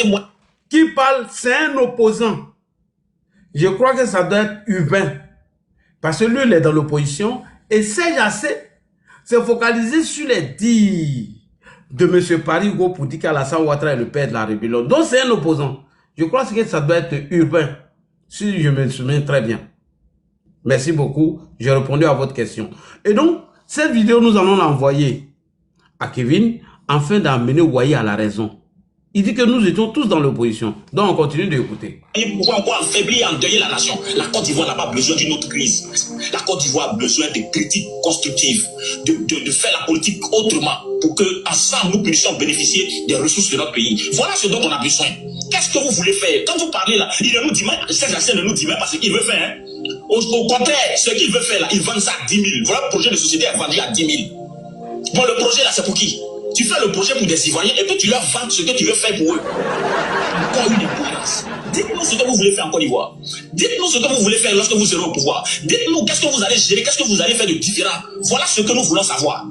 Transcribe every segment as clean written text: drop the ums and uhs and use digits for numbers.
troisième mois. Qui parle, c'est un opposant. Je crois que ça doit être Urbain. Parce que lui, il est dans l'opposition. Et Serge Assé s'est focalisé sur les dires de M. Parigo pour dire qu'Alassane Ouattara est le père de la rébellion. Donc c'est un opposant. Je crois que ça doit être Urbain. Si je me souviens très bien. Merci beaucoup. J'ai répondu à votre question. Et donc, cette vidéo, nous allons l'envoyer à Kevin afin d'amener Ouahi à la raison. Il dit que nous étions tous dans l'opposition. Donc, on continue d'écouter. Et pourquoi encore affaiblir et endeuiller la nation? La Côte d'Ivoire n'a pas besoin d'une autre crise. La Côte d'Ivoire a besoin de critiques constructives, de faire la politique autrement, pour que ensemble nous puissions bénéficier des ressources de notre pays. Voilà ce dont on a besoin. Qu'est-ce que vous voulez faire? Quand vous parlez là, il ne nous dit même, Serge Assé ne nous dit même pas ce qu'il veut faire. Hein? Au contraire, ce qu'il veut faire là, il vend ça à 10 000. Voilà le projet de société est vendu à 10 000. Bon, le projet là, c'est pour qui? Tu fais le projet pour des Ivoiriens et puis tu leur vends ce que tu veux faire pour eux. Encore une incohérence. Dites-nous ce que vous voulez faire en Côte d'Ivoire. Dites-nous ce que vous voulez faire lorsque vous serez au pouvoir. Dites-nous qu'est-ce que vous allez gérer, qu'est-ce que vous allez faire de différent. Voilà ce que nous voulons savoir.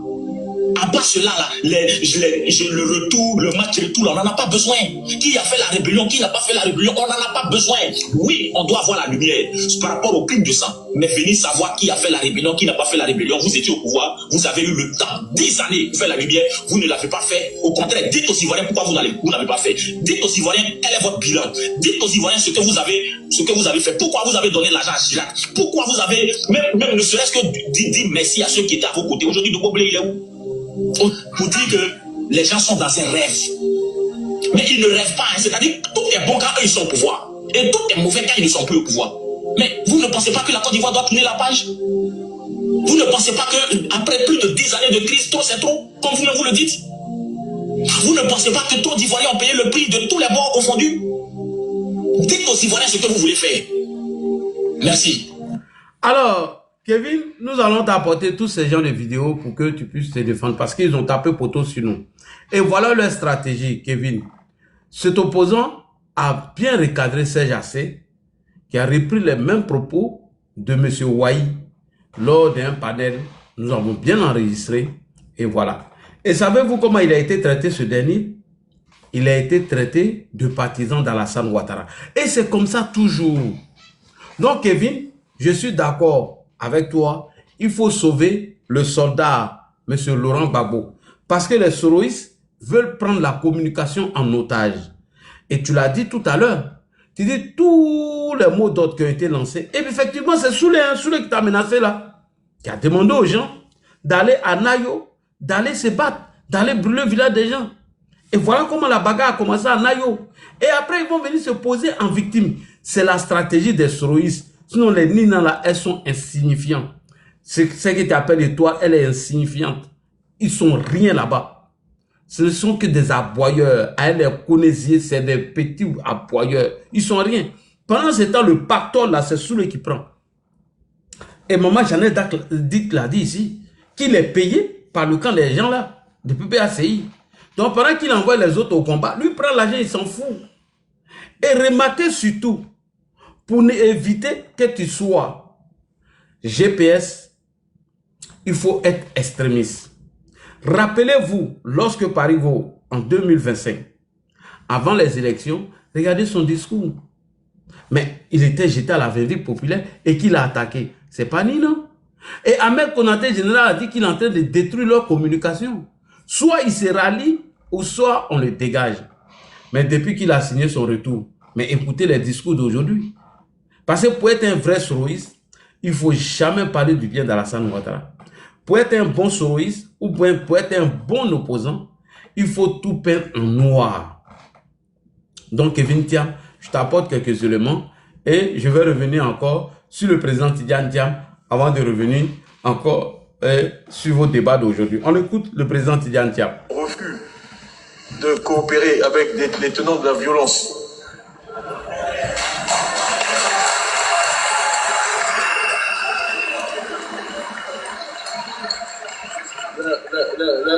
À part cela, là, le retour, le match retour, on n'en a pas besoin. Qui a fait la rébellion, qui n'a pas fait la rébellion, on n'en a pas besoin. Oui, on doit avoir la lumière par rapport au crime de sang. Mais venir savoir qui a fait la rébellion, qui n'a pas fait la rébellion. Vous étiez au pouvoir, vous avez eu le temps, 10 années pour faire la lumière, vous ne l'avez pas fait. Au contraire, dites aux Ivoiriens pourquoi vous n'avez pas fait. Dites aux Ivoiriens quel est votre bilan. Dites aux Ivoiriens ce que vous avez fait. Pourquoi vous avez donné l'argent à Chirac. Pourquoi vous avez, même ne serait-ce que dire merci à ceux qui étaient à vos côtés. Aujourd'hui, Dogo Blé, il est où? Pour dire que les gens sont dans un rêve. Mais ils ne rêvent pas, hein. C'est-à-dire que tout est bon quand eux ils sont au pouvoir. Et tout est mauvais quand ils ne sont plus au pouvoir. Mais vous ne pensez pas que la Côte d'Ivoire doit tourner la page? Vous ne pensez pas qu'après plus de 10 années de crise, trop c'est trop, comme vous-même vous le dites? Vous ne pensez pas que trop d'Ivoiriens ont payé le prix de tous les bords confondus? Dites aux Ivoiriens ce que vous voulez faire. Merci. Alors, Kevin, nous allons t'apporter tous ces genres de vidéos pour que tu puisses te défendre parce qu'ils ont tapé poteau sur nous. Et voilà leur stratégie, Kevin. Cet opposant a bien recadré Serge Assé, qui a repris les mêmes propos de M. Ouahi lors d'un panel. Nous avons bien enregistré et voilà. Et savez-vous comment il a été traité ce dernier? Il a été traité de partisan d'Alassane Ouattara. Et c'est comme ça toujours. Donc Kevin, je suis d'accord avec toi, il faut sauver le soldat, M. Laurent Gbagbo. Parce que les soroïstes veulent prendre la communication en otage. Et tu l'as dit tout à l'heure. Tu dis tous les mots d'ordre qui ont été lancés. Et puis effectivement, c'est Soulé qui t'a menacé là. Qui a demandé aux gens d'aller à Nayo, d'aller se battre, d'aller brûler le village des gens. Et voilà comment la bagarre a commencé à Nayo. Et après, ils vont venir se poser en victime. C'est la stratégie des soroïstes. Sinon, les Nina là, elles sont insignifiantes. Ce que tu appelles l'étoile, elle est insignifiante. Ils sont rien là-bas. Ce ne sont que des aboyeurs. À les connaissiez, c'est des petits aboyeurs. Ils sont rien. Pendant ce temps, le pactole là, c'est Soulé qui prend. Et maman Jeannette l'a dit ici, qu'il est payé par le camp des gens là, de PPACI. Donc pendant qu'il envoie les autres au combat, lui prend l'argent, il s'en fout. Et remarquez surtout, pour éviter que tu sois GPS, il faut être extrémiste. Rappelez-vous, lorsque Parigo, en 2025, avant les élections, regardez son discours. Mais il était jeté à la vindicte populaire et qu'il a attaqué. C'est pas ni non. Et Ahmed Konaté, général, a dit qu'il est en train de détruire leur communication. Soit il se rallie, ou soit on le dégage. Mais depuis qu'il a signé son retour, mais écoutez les discours d'aujourd'hui. Parce que pour être un vrai soroïste, il ne faut jamais parler du bien d'Alassane Ouattara. Pour être un bon soroïste, ou pour être un bon opposant, il faut tout peindre en noir. Donc, Kevin Thiam, je t'apporte quelques éléments et je vais revenir encore sur le président Tidjane Thiam avant de revenir encore sur vos débats d'aujourd'hui. On écoute le président Tidjane Thiam. Refus de coopérer avec les tenants de la violence.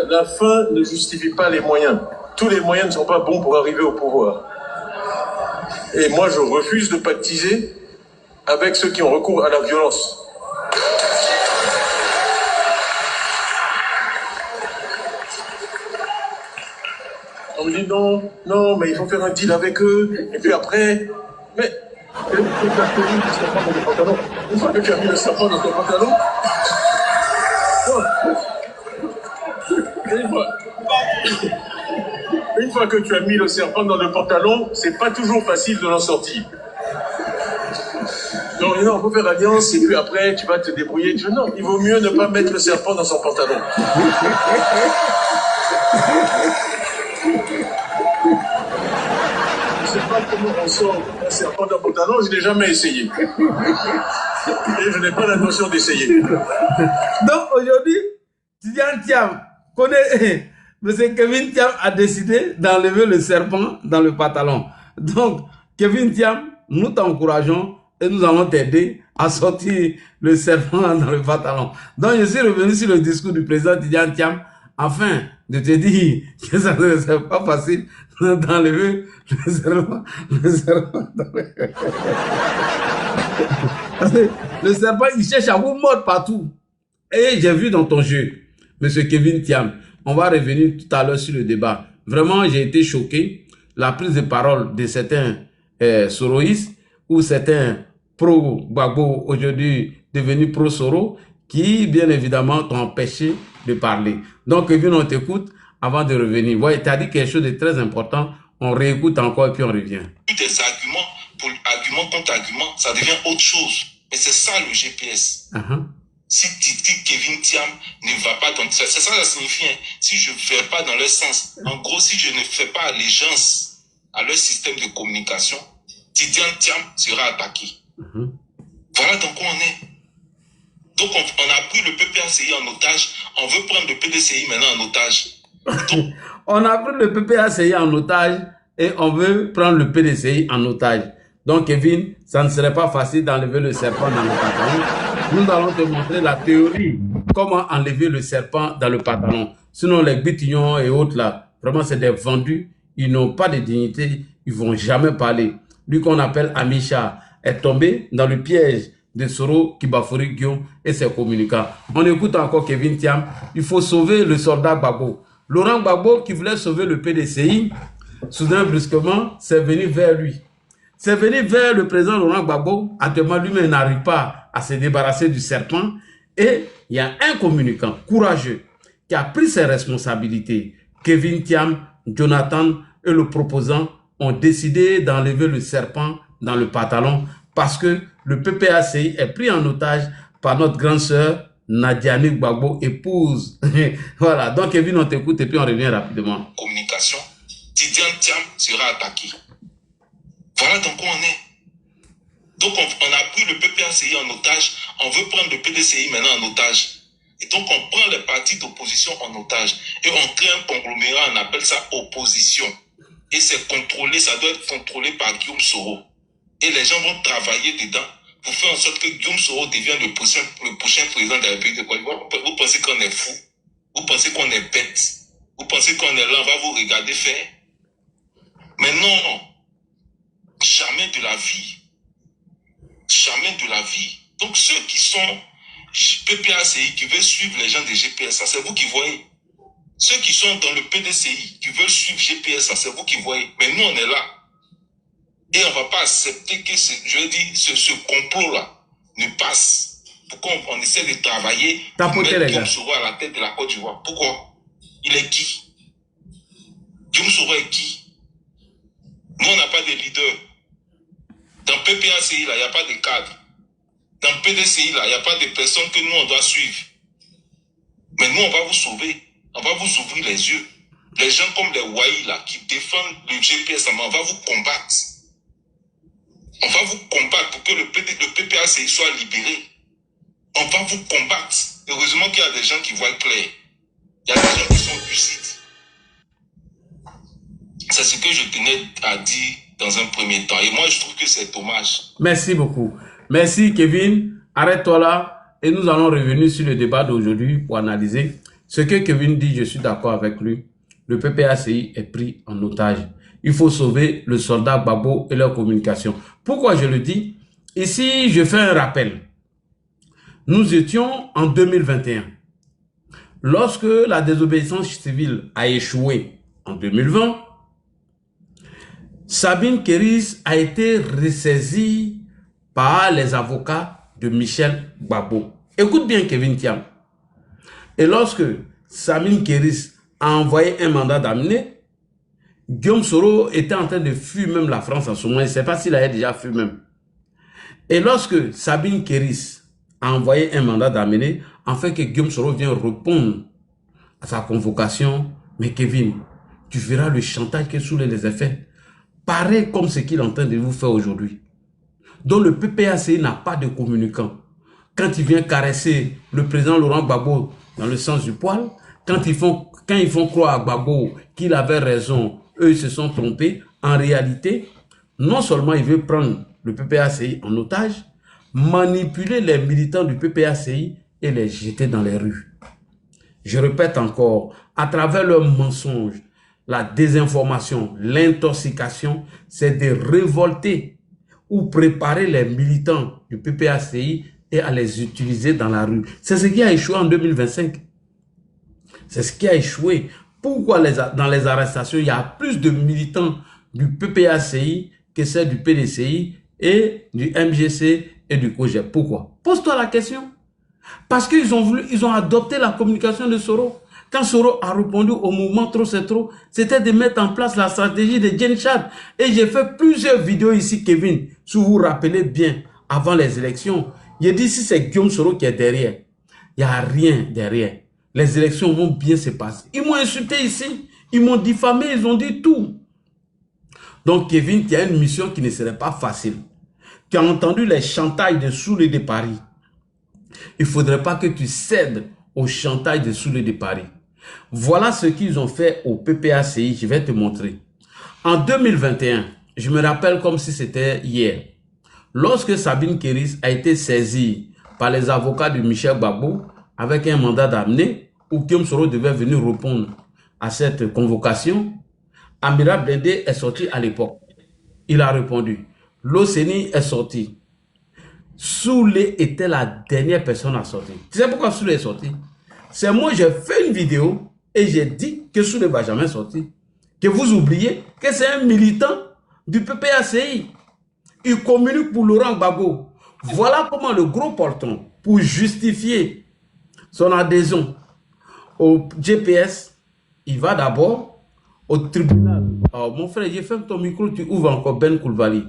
La fin ne justifie pas les moyens. Tous les moyens ne sont pas bons pour arriver au pouvoir. Et moi, je refuse de pactiser avec ceux qui ont recours à la violence. On me dit non, non, mais il faut faire un deal avec eux. Et puis après, mais une fois que tu as mis le serpent dans ton pantalon, une fois que tu as mis le serpent dans le pantalon, c'est pas toujours facile de l'en sortir. Donc, non, il faut faire alliance et puis après, tu vas te débrouiller. Tu dis, non, il vaut mieux ne pas mettre le serpent dans son pantalon. Je ne sais pas comment on sort un serpent d'un pantalon, je n'ai jamais essayé. Et je n'ai pas l'intention d'essayer. Donc aujourd'hui, Tidiane Thiam connaît, M. Kevin Thiam a décidé d'enlever le serpent dans le pantalon. Donc, Kevin Thiam, nous t'encourageons et nous allons t'aider à sortir le serpent dans le pantalon. Donc, je suis revenu sur le discours du président Tidiane Thiam afin de te dire que ça ne serait pas facile d'enlever le serpent dans le... Parce que le serpent, il cherche à vous mordre partout. Et j'ai vu dans ton jeu, M. Kevin Thiam, on va revenir tout à l'heure sur le débat. Vraiment, j'ai été choqué. La prise de parole de certains soroïstes ou certains pro-Gbagbo, aujourd'hui devenus pro-Soro, qui, bien évidemment, t'ont empêché de parler. Donc, Kevin, on t'écoute avant de revenir. Ouais, tu as dit quelque chose de très important. On réécoute encore et puis on revient. Des arguments, pour argument contre argument, ça devient autre chose. Mais c'est ça le GPS. Si tu dis Kevin Thiam ne va pas dans... C'est ça que ça signifie. Hein. Si je ne vais pas dans leur sens, en gros, si je ne fais pas allégeance à leur système de communication, Tidiane Thiam sera attaqué. Voilà dans quoi on est. Donc on a pris le PPACI en otage, on veut prendre le PDCI maintenant en otage. Donc, on a pris le PPACI en otage et on veut prendre le PDCI en otage. Donc Kevin, ça ne serait pas facile d'enlever le serpent dans le pantalon. Nous allons te montrer la théorie, comment enlever le serpent dans le pantalon. Sinon les Bitillons et autres là, vraiment c'est des vendus, ils n'ont pas de dignité, ils vont jamais parler. Lui qu'on appelle Amisha est tombé dans le piège de Soro, Kibafori, Guillaume et ses communicants. On écoute encore Kevin Thiam. Il faut sauver le soldat Gbagbo. Laurent Gbagbo, qui voulait sauver le PDCI, soudain, brusquement, c'est venu vers lui. C'est venu vers le président Laurent Gbagbo. Actuellement, lui-même n'arrive pas à se débarrasser du serpent. Et il y a un communicant courageux qui a pris ses responsabilités. Kevin Thiam, Jonathan et le proposant ont décidé d'enlever le serpent dans le pantalon parce que le PPACI est pris en otage par notre grande sœur Nadiani Gbagbo, épouse. Voilà, donc Kevin, on t'écoute et puis on revient rapidement. Communication, Tidiane Thiam sera attaqué. Voilà dans quoi on est. Donc on a pris le PPACI en otage, on veut prendre le PDCI maintenant en otage. Et donc on prend les partis d'opposition en otage et on crée un conglomérat, on appelle ça opposition. Et c'est contrôlé, ça doit être contrôlé par Guillaume Soro. Et les gens vont travailler dedans pour faire en sorte que Guillaume Soro devienne le prochain président de la République de Côte d'Ivoire. Vous pensez qu'on est fou? Vous pensez qu'on est bête? Vous pensez qu'on est là, on va vous regarder faire? Mais non, jamais de la vie. Jamais de la vie. Donc ceux qui sont PPACI, qui veulent suivre les gens de GPS, c'est vous qui voyez. Ceux qui sont dans le PDCI, qui veulent suivre GPS, c'est vous qui voyez. Mais nous, on est là. Et on ne va pas accepter que ce complot-là ne passe. Pourquoi on essaie de travailler pour mettre Guillaume Soro à la tête de la Côte d'Ivoire? Pourquoi? Il est qui? Guillaume Soro est qui? Nous, on n'a pas de leader. Dans PPACI, là, il n'y a pas de cadre. Dans PDCI, là, il n'y a pas de personnes que nous, on doit suivre. Mais nous, on va vous sauver. On va vous ouvrir les yeux. Les gens comme les Waï, là, qui défendent le GPS, on va vous combattre. On va vous combattre pour que le PPACI soit libéré. On va vous combattre. Heureusement qu'il y a des gens qui voient clair. Il y a des gens qui sont lucides. C'est ce que je tenais à dire dans un premier temps. Et moi, je trouve que c'est dommage. Merci beaucoup. Merci, Kevin. Arrête-toi là et nous allons revenir sur le débat d'aujourd'hui pour analyser ce que Kevin dit. Je suis d'accord avec lui. Le PPACI est pris en otage. Il faut sauver le soldat Gbagbo et leur communication. Pourquoi je le dis? Ici, je fais un rappel. Nous étions en 2021. Lorsque la désobéissance civile a échoué en 2020, Sabine Kéris a été ressaisie par les avocats de Michel Gbagbo. Écoute bien Kevin Thiam. Et lorsque Sabine Kéris a envoyé un mandat d'amener, Guillaume Soro était en train de fuir même la France en ce moment. Je ne sais pas s'il avait déjà fui même. Et lorsque Sabine Kéris a envoyé un mandat d'amener, en fait que Guillaume Soro vient répondre à sa convocation, mais Kevin, tu verras le chantage qui est sous les effets. Pareil comme ce qu'il est en train de vous faire aujourd'hui. Donc le PPACI n'a pas de communicant. Quand il vient caresser le président Laurent Gbagbo dans le sens du poil, quand ils font croire à Gbagbo qu'il avait raison, eux ils se sont trompés. En réalité, non seulement il veut prendre le PPACI en otage, manipuler les militants du PPACI et les jeter dans les rues. Je répète encore, à travers leurs mensonges, la désinformation, l'intoxication, c'est de révolter ou préparer les militants du PPACI et à les utiliser dans la rue. C'est ce qui a échoué en 2025. C'est ce qui a échoué. Pourquoi dans les arrestations, il y a plus de militants du PPACI que ceux du PDCI et du MGC et du COJEP? Pourquoi? Pose-toi la question. Parce qu'ils ont adopté la communication de Soro. Quand Soro a répondu au mouvement Trop c'est trop, c'était de mettre en place la stratégie de Jen Chad. Et j'ai fait plusieurs vidéos ici, Kevin, si vous vous rappelez bien, avant les élections. J'ai dit si c'est Guillaume Soro qui est derrière, il n'y a rien derrière. Les élections vont bien se passer. Ils m'ont insulté ici, ils m'ont diffamé, ils ont dit tout. Donc Kevin, tu as une mission qui ne serait pas facile. Tu as entendu les chantages de Soulé de Paris. Il ne faudrait pas que tu cèdes au chantage de Soulé de Paris. Voilà ce qu'ils ont fait au PPACI. Je vais te montrer. En 2021, je me rappelle comme si c'était hier, lorsque Sabine Kéris a été saisie par les avocats de Michel Gbagbo avec un mandat d'amener où Guillaume Soro devait venir répondre à cette convocation, Amira Blindé est sorti à l'époque. Il a répondu. L'OCENI est sorti. Soulé était la dernière personne à sortir. Tu sais pourquoi Soulé est sorti? C'est moi, j'ai fait une vidéo et j'ai dit que Soulé ne va jamais sortir. Que vous oubliez que c'est un militant du PPACI. Il communique pour Laurent Gbagbo. Voilà comment le gros porton, pour justifier son adhésion au GPS, il va d'abord au tribunal. Alors, mon frère, j'ai ferme ton micro, tu ouvres encore Ben Koulvali.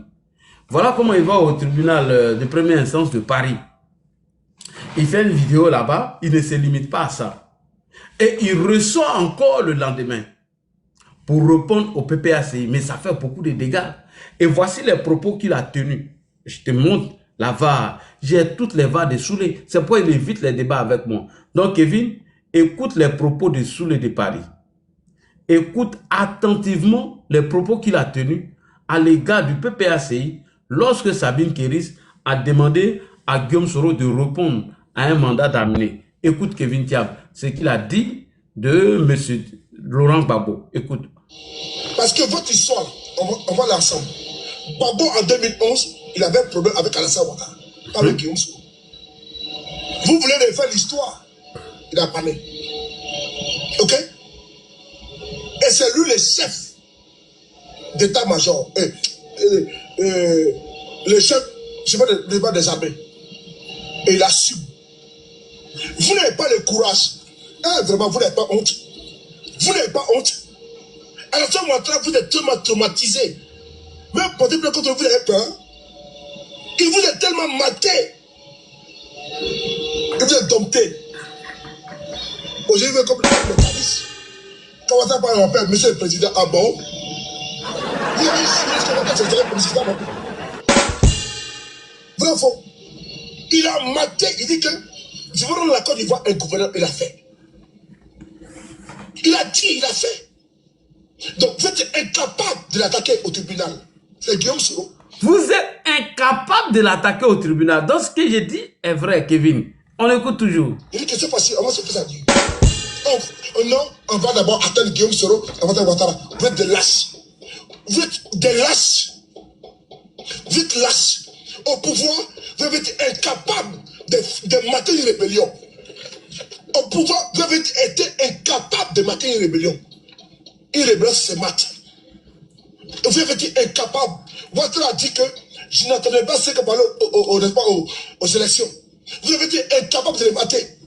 Voilà comment il va au tribunal de première instance de Paris. Il fait une vidéo là-bas, il ne se limite pas à ça. Et il reçoit encore le lendemain pour répondre au PPACI. Mais ça fait beaucoup de dégâts. Et voici les propos qu'il a tenus. Je te montre la VAR. J'ai toutes les VAR de Soulé. C'est pourquoi il évite les débats avec moi. Donc Kevin, écoute les propos de Soulé de Paris. Écoute attentivement les propos qu'il a tenus à l'égard du PPACI lorsque Sabine Kéris a demandé à Guillaume Soro de répondre à un mandat d'amener. Écoute Kevin Thiam, ce qu'il a dit de M. Laurent Gbagbo. Écoute. Parce que votre histoire, on va l'ensemble. Gbagbo en 2011, il avait un problème avec Alassane Ouattara, pas avec Guillaume Soro. Vous voulez refaire l'histoire, il a parlé. Ok? Et c'est lui le chef d'état-major, le chef, je sais pas, des armées. Et il assume. Vous n'avez pas le courage. Vraiment, vous n'avez pas honte. Vous n'avez pas honte. Alors, ça, vous êtes tellement traumatisé. Même porter plainte contre vous, vous avez peur. Il vous est tellement maté. Il vous est dompté. Aujourd'hui, comme le calice. Comment ça parle, on appelle monsieur le président à bord. Vous avez ici, le président. Vrai faux. Il a maté, il dit que je veux rendre la Côte d'Ivoire un gouverneur, il a fait. Il a dit, il a fait. Donc vous êtes incapable de l'attaquer au tribunal. C'est Guillaume Soro. Vous êtes incapable de l'attaquer au tribunal. Donc ce que j'ai dit est vrai, Kevin. On écoute toujours. Il dit que c'est facile, on va se faire ça dire. Non, on va d'abord attendre Guillaume Soro avant de Ouattara. Vous êtes des lâches. Vous êtes des lâches. Vous êtes lâches. Au pouvoir, vous avez été incapable de mater une rébellion. Au pouvoir, vous avez été incapable de mater une rébellion. Une rébellion, c'est mat. Vous avez été incapable. Ouattara a dit que je n'attendais pas ce que parlait aux élections. Vous avez été incapable de les mater.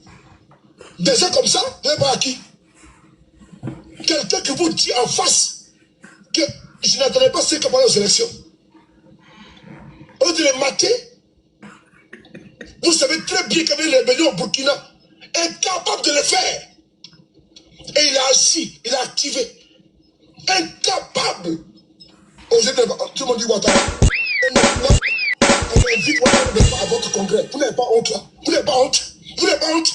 Des gens comme ça, vous n'avez pas acquis. Quelqu'un qui vous dit en face que je n'attendais pas ce que parlait aux élections. Au lieu de les mater, vous savez très bien qu'avec les rébellions au Burkina, incapable de le faire. Et il a agi, il a activé. Incapable. Tout le monde dit Ouattara. Et maintenant, on invite Ouattara à votre congrès. Vous n'avez pas honte là. Vous n'avez pas honte. Vous n'avez pas honte.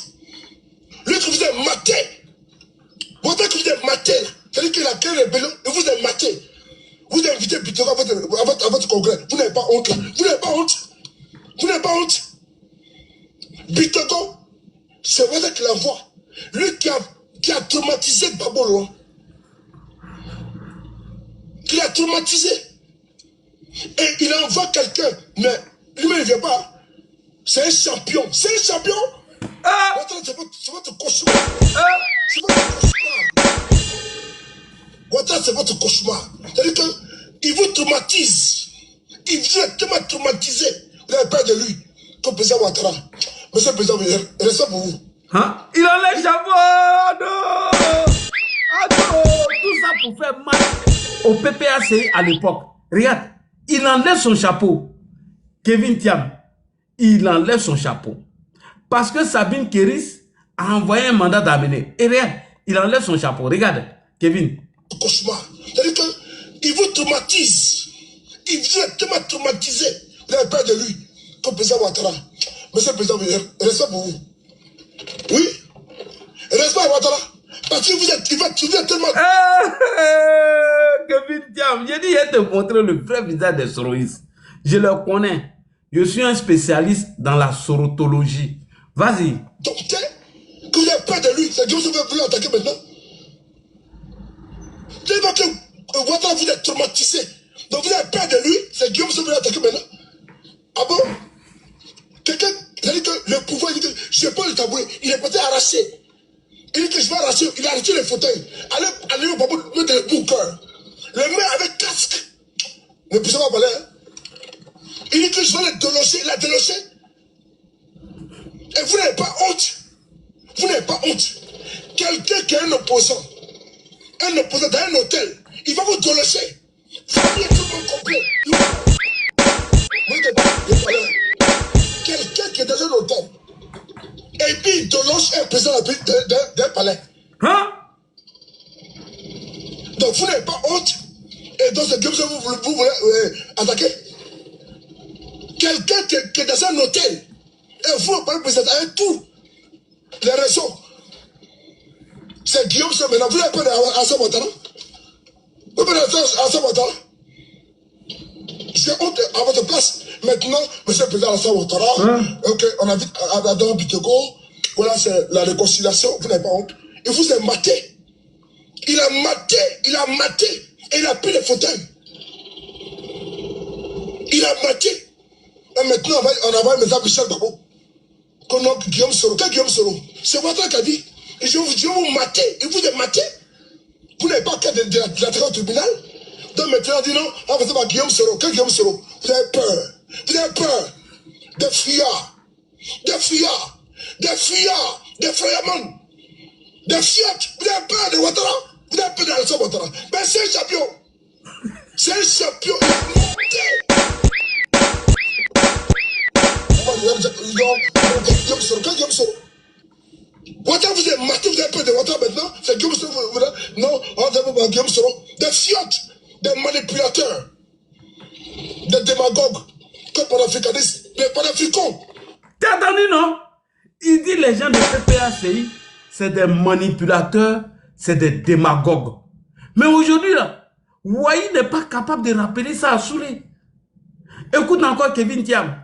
Lui que vous avez maté. Ouattara que vous avez maté là. C'est-à-dire qu'il a créé une rébellion et vous avez maté. Vous avez invité Bitoro à votre congrès. Vous n'avez pas honte là. Vous n'avez pas honte. Vous n'avez pas honte. Bitoro, c'est Ouattara qui l'envoie. Lui qui a traumatisé Gbagbo Loin. Qui l'a traumatisé. Et il envoie quelqu'un. Mais lui-même, il ne vient pas. C'est un champion. C'est un champion. C'est votre cauchemar. C'est votre cauchemar. Ouattara, c'est votre cauchemar. C'est-à-dire qu'il vous traumatise. Il vient tellement traumatiser. Vous avez peur de lui. Comme président Ouattara. Monsieur le président, il reste pour vous. Hein? Il enlève le chapeau. Non. Ah non. Tout ça pour faire mal au PPAC à l'époque. Regarde, il enlève son chapeau. Kevin Thiam, il enlève son chapeau. Parce que Sabine Kéris a envoyé un mandat d'amener. Et regarde, il enlève son chapeau. Regarde, Kevin. Cauchemar. C'est-à-dire qu'il vous traumatise. Il vient tellement traumatiser. Vous avez peur de lui. Comme président Ouattara. Monsieur le président, respect pour vous. Oui. Respect à Ouattara. Parce que vous êtes tellement... Kevin Thiam, j'ai dit, je vais te montrer le vrai visage des soroistes. Je le connais. Je suis un spécialiste dans la sorotologie. Vas-y. Donc, que vous avez peur de lui, c'est que vous avez voulu attaquer maintenant. Tellement que Ouattara vous êtes traumatisé. Donc vous avez peur de lui, c'est Guillaume qui veut attaquer maintenant. Ah bon? Quelqu'un, c'est-à-dire que le pouvoir, il dit que je n'ai pas le tabouret, il est peut-être arraché. Il dit que je vais arracher, il a arraché les fauteuils. Allez au babou, mettre le boucœur. Le met avec casque. Ne puisse pas parler. Il dit que je vais le déloger, il a délogé. Et vous n'avez pas honte. Vous n'avez pas honte. Quelqu'un qui est un opposant dans un hôtel, il va vous déloger. Famille tout le monde complet. Quelqu'un qui est dans un hôtel, et puis il déloge un président d'un palais. Hein? Donc vous n'avez pas honte. Et donc c'est comme ça que vous voulez attaquer. Quelqu'un qui est dans un hôtel, et vous parlez président avec tout les raisons. C'est Guillaume Soro maintenant. Vous n'avez pas d'Alassane Ouattara? Vous n'avez pas d'Alassane Ouattara? J'ai honte à votre place. Maintenant, monsieur le président Alassane Ouattara, ok, on invite Adam Bitego. Voilà, c'est la réconciliation. Vous n'avez pas honte. Il vous a maté. Il a maté. Et il a pris les fauteuils. Il a maté. Et maintenant, on envoie un message à Michel Gbagbo. Qu'on a Guillaume Soro. Quel Guillaume Soro? C'est Ouattara qui a dit. Et je vais vous mater. Il vous a maté. Vous n'avez pas qu'à de la au tribunal. Donc maintenant, on dit non, on va faire Guillaume Soro. Quel Guillaume Soro? Vous avez peur. Vous avez peur. Des fuyards. Des fuyards. Des fuyards. Des frayamans. Des fiottes. Vous avez peur de Ouattara. Vous avez peur d'Alassane Ouattara. Mais c'est un champion. C'est un champion. Guillaume Soro. Quel Guillaume Soro? Ouattara, vous avez maté, vous avez peur de Ouattara maintenant. C'est Guillaume Soro. Non, on va pas Guillaume Soro. Des fiottes. Des manipulateurs. Des démagogues. Comme panafricanistes. Des panafricains. T'as entendu, non? Il dit les gens de PPACI, c'est des manipulateurs, c'est des démagogues. Mais aujourd'hui, là, Ouahi n'est pas capable de rappeler ça à Soulé. Écoute encore Kevin Thiam.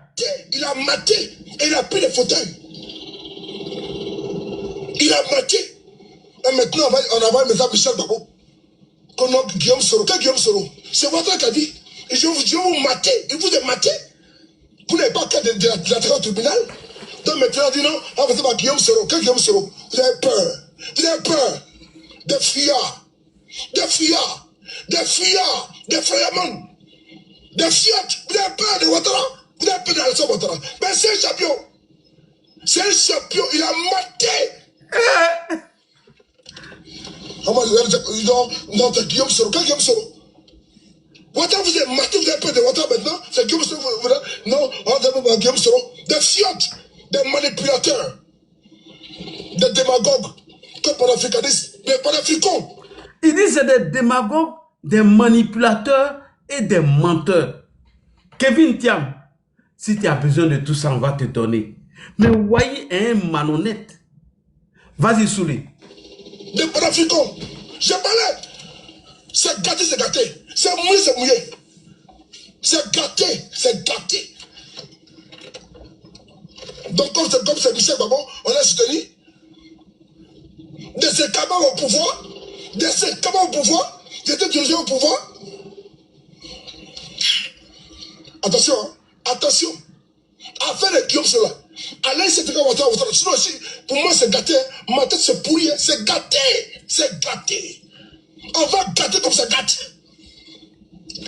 Il a maté et il a pris les fauteuils. Il a maté. Et maintenant, on envoie un message à Michel Gbagbo. Qu'on a Guillaume Soro. Quel Guillaume Soro? C'est Ouattara qui a dit. Et je vais vous mater. Il vous a maté. Vous n'avez pas qu'à de la au tribunal. Donc maintenant, on dit non, on va faire Guillaume Soro. Quel Guillaume Soro? Vous avez peur. Vous avez peur. Des fuyards. Des fuyards. des fuyards, des frayamans, des fiottes. Vous avez peur de Ouattara, vous avez peur d'Alassane Ouattara. Mais c'est un champion. C'est un champion, il a maté. Non, c'est Guillaume Soro. Quand Guillaume Soro Ouattara, vous avez maté, vous avez peur de Ouattara maintenant. C'est Guillaume Soro. Non, on a Guillaume Soro. Des fiottes, des manipulateurs, des démagogues, des panafricanistes, des panafricains. Il dit c'est des démagogues, des manipulateurs et des menteurs. Kevin Thiam, si tu as besoin de tout ça, on va te donner. Mais voyez un malhonnête. Vas-y, Soulé. Des panafricains. J'ai parlé. C'est gâté, c'est gâté. C'est mouillé, c'est mouillé. C'est gâté, c'est gâté. Donc, comme c'est Michel Babon, on a soutenu des écabans au pouvoir, des écabans au pouvoir, des dirigés au pouvoir. Attention, hein? Attention. Affaire de Guillaume Soro. Allez, c'est quand on sinon aussi, pour moi, c'est gâté. Ma tête, c'est pourri. C'est gâté. C'est gâté. On va gâter comme ça gâte.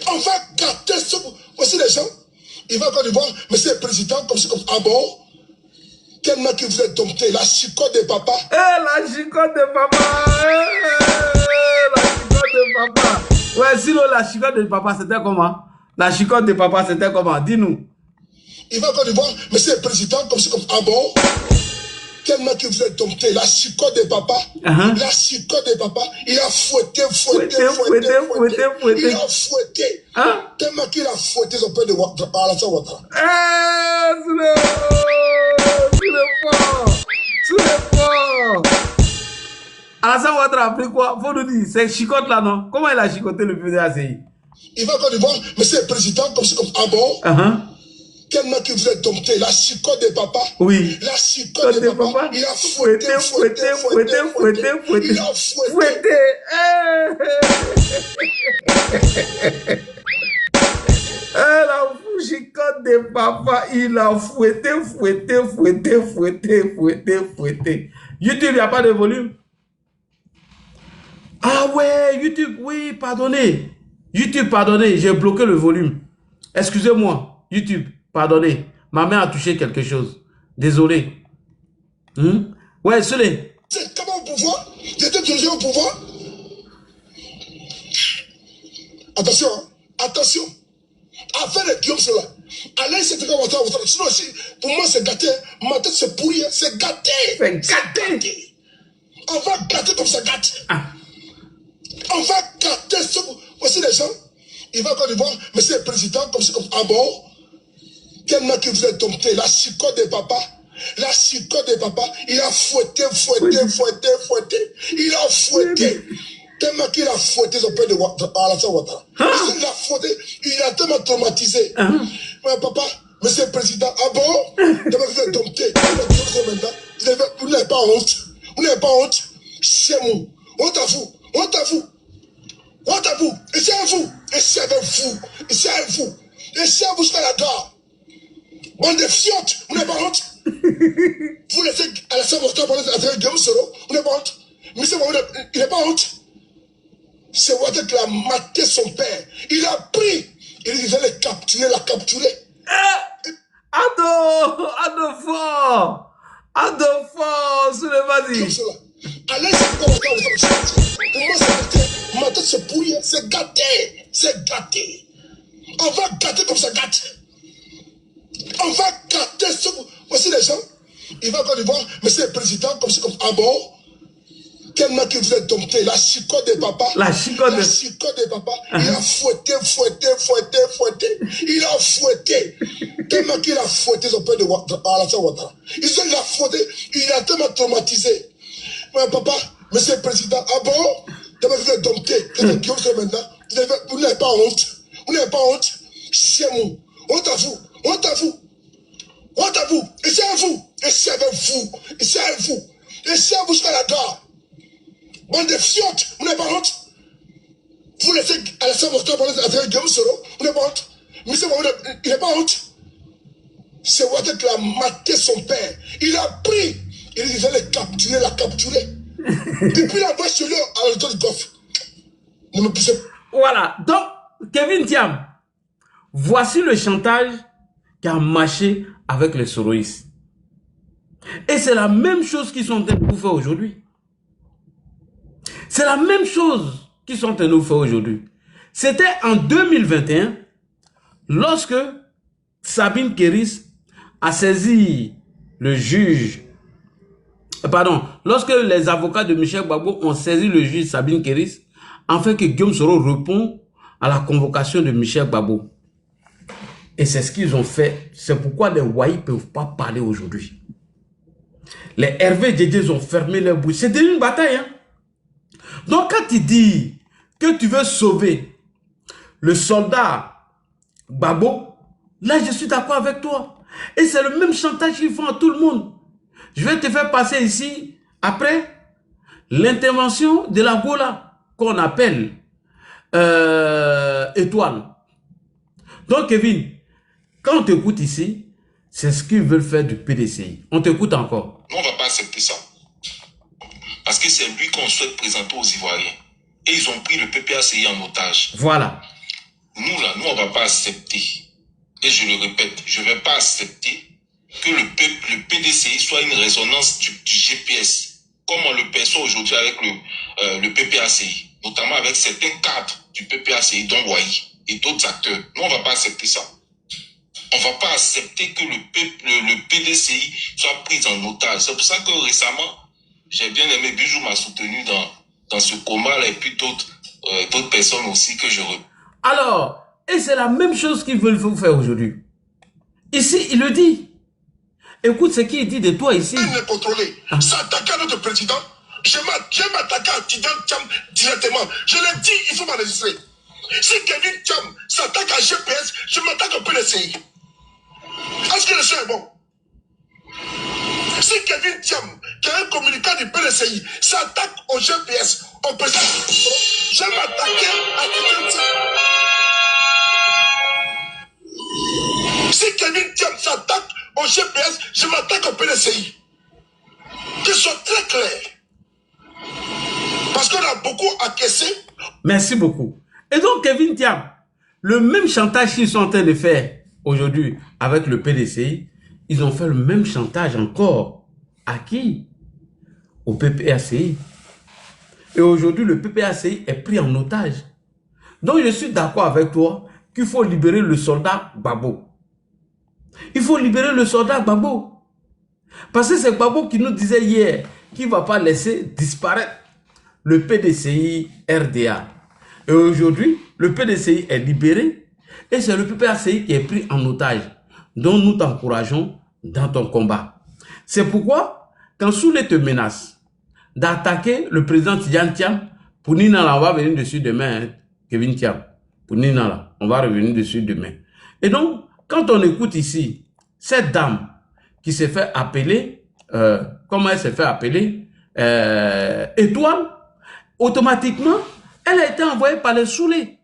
On va gâter aussi les gens. Il va encore voir, monsieur le président, comme ça, comme ah bon. Tellement que vous êtes dompté, la chicote de papa. Eh, la chicote de papa. La chicote de papa. Ouais, sinon, la chicote de papa, c'était comment? La chicote de papa, c'était comment? Dis-nous. Il va encore voir, monsieur le président, comme ça, comme ah bon. Tellement que vous êtes dompté, la chicote de papa. La chicote de papa, il a fouetté. Il a fouetté. Hein? Tellement qu'il a fouetté son père de Alassane Ouattara. Eh, sous le fort. Alassane Ouattara a pris quoi? Faut nous dire, c'est chicote là, non? Comment il a chicoté le président ACI? Il va encore voir, monsieur le président, comme ça, comme ah bon. Tellement que vous êtes dompté, la chicote de papa. Oui. La chicote de papa. Il a fouetté. Il a fouetté. La chicote de papa, il a fouetté. YouTube, il n'y a pas de volume. Ah ouais, YouTube, oui, pardonnez. YouTube, pardonnez, j'ai bloqué le volume. Excusez-moi, YouTube. Pardonnez, ma main a touché quelque chose. Désolé. Ouais, Soulé. C'est comment au pouvoir? J'étais dirigé au pouvoir. Attention, hein? Attention. Affaire de Guillaume Soro. Allez, c'est quand on sinon aussi, pour moi, c'est gâté. Ma tête, c'est pourri. C'est gâté. C'est gâté. On va gâter comme ça gâte. On va gâter aussi les gens. Il va encore voir, monsieur le président, comme ça, comme ah bon. Tellement que vous êtes dompté, la chicote de papa. La chicote de papa, il a fouetté. Il a fouetté. Tellement qu'il a fouetté son père de Alassane Ouattara. Il a fouetté, il a tellement traumatisé. Mais papa, monsieur le président, ah bon? Tellement que vous êtes dompté. Vous n'avez pas honte. Vous n'avez pas honte. C'est moi. Honte à vous. Honte à vous. Honte à vous. Et c'est à vous. Et c'est avec vous. Et c'est à vous. Et c'est à vous jusqu'à la gare. Bande de fiottes, vous n'avez pas honte. Vous laissez Alassane Ouattara parler avec Guillaume Soro, vous n'avez pas honte. Monsieur Mohamed, il n'a pas honte. C'est Ouattara qui a maté son père. Il a pris, il va le capturer, la capturer. Ado fort, Soulé, vas-y. Allez, c'est quoi pour moi, c'est gâté. Ma tête, c'est pourri, c'est gâté. C'est gâté. On va gâter comme ça gâte. On va gâter aussi les gens. Il va encore voir, monsieur le président, comme ça, comme ah bon. Tellement que vous êtes dompté, la chicote de papa. La chicote de papa. Il a fouetté. Il a fouetté. Tellement qu'il a fouetté son père de Alassane Ouattara. Il a fouetté, il a tellement traumatisé. Mais papa, monsieur le président, ah bon? Tellement que vous êtes dompté, Guillaume Soro maintenant, vous n'avez pas honte. Vous n'avez pas honte. C'est moi. Honte à vous. Honte à vous. Honte à vous. Et c'est à vous. Et c'est avec vous. Et c'est à vous. Et c'est à vous jusqu'à la gare. Bande de fiottes, vous n'avez pas honte. Vous laissez Alassane Ouattara parler avec Guillaume Soro, vous n'avez pas honte. Monsieur Mohamed, il n'a pas honte. C'est Ouattara qui a maté son père. Il a pris, il va le capturer, la capturer. Depuis la voix sur lui à l'autre du golfe. Ne me poussez pas. Voilà. Donc, Kevin Thiam, voici le chantage qui a marché avec les soroïstes. Et c'est la même chose qu'ils sont en train de vous faire aujourd'hui. C'est la même chose qu'ils sont en train de nous faire aujourd'hui. C'était en 2021, lorsque Sabine Kéris a saisi le juge, pardon, lorsque les avocats de Michel Gbagbo ont saisi le juge Sabine Kéris, afin que Guillaume Soro réponde à la convocation de Michel Gbagbo. Et c'est ce qu'ils ont fait. C'est pourquoi les Waïs ne peuvent pas parler aujourd'hui. Les Hervé Djedje ont fermé leur bouche. C'était une bataille. Hein? Donc quand tu dis que tu veux sauver le soldat Gbagbo, là je suis d'accord avec toi. Et c'est le même chantage qu'ils font à tout le monde. Je vais te faire passer ici, après, l'intervention de la Gola, qu'on appelle Étoile. Donc Kevin, quand on t'écoute ici, c'est ce qu'ils veulent faire du PDCI. On t'écoute encore. Nous, on ne va pas accepter ça. Parce que c'est lui qu'on souhaite présenter aux Ivoiriens. Et ils ont pris le PPACI en otage. Voilà. Nous, là, nous, on ne va pas accepter. Et je le répète, je ne vais pas accepter que le PDCI soit une résonance du GPS, comme on le perçoit aujourd'hui avec le PPACI, notamment avec certains cadres du PPACI, dont Waï et d'autres acteurs. Nous, on ne va pas accepter ça. On ne va pas accepter que le PDCI soit pris en otage. C'est pour ça que récemment, j'ai bien aimé, Bijou m'a soutenu dans ce combat-là, et puis d'autres personnes aussi que je reprends. Alors, et c'est la même chose qu'ils veulent vous faire aujourd'hui. Ici, il le dit. Écoute ce qu'il dit de toi ici. Il est contrôlé. S'attaquer à notre président, je m'attaquer à Tidiane Thiam directement. Je l'ai dit, il faut m'enregistrer. Si Kevin Thiam s'attaque à GPS, je m'attaque au PDCI. Est-ce que le son est bon? Si Kevin Thiam, qui est un communicant du PDCI, s'attaque au GPS, au président, je m'attaquer à Tidiane Thiam. Si Kevin Thiam s'attaque au GPS, je m'attaque au PDCI. Qu'ils soient très clairs. Parce qu'on a beaucoup encaissé. Merci beaucoup. Et donc, Kevin Thiam, le même chantage qu'ils sont en train de faire aujourd'hui avec le PDCI, ils ont fait le même chantage encore. À qui? Au PPACI. Et aujourd'hui, le PPACI est pris en otage. Donc, je suis d'accord avec toi qu'il faut libérer le soldat Gbagbo. Il faut libérer le soldat Gbagbo. Parce que c'est Gbagbo qui nous disait hier qu'il ne va pas laisser disparaître le PDCI RDA. Et aujourd'hui, le PDCI est libéré et c'est le PPACI qui est pris en otage. Donc nous t'encourageons dans ton combat. C'est pourquoi, quand Soulé te menace d'attaquer le président Tidiane Thiam, pour Nina, on va venir dessus demain, hein, Kevin Thiam. Pour Nina, on va revenir dessus demain. Et donc, quand on écoute ici, cette dame qui s'est fait appeler, comment elle s'est fait appeler, Étoile, automatiquement, elle a été envoyée par les Soulé.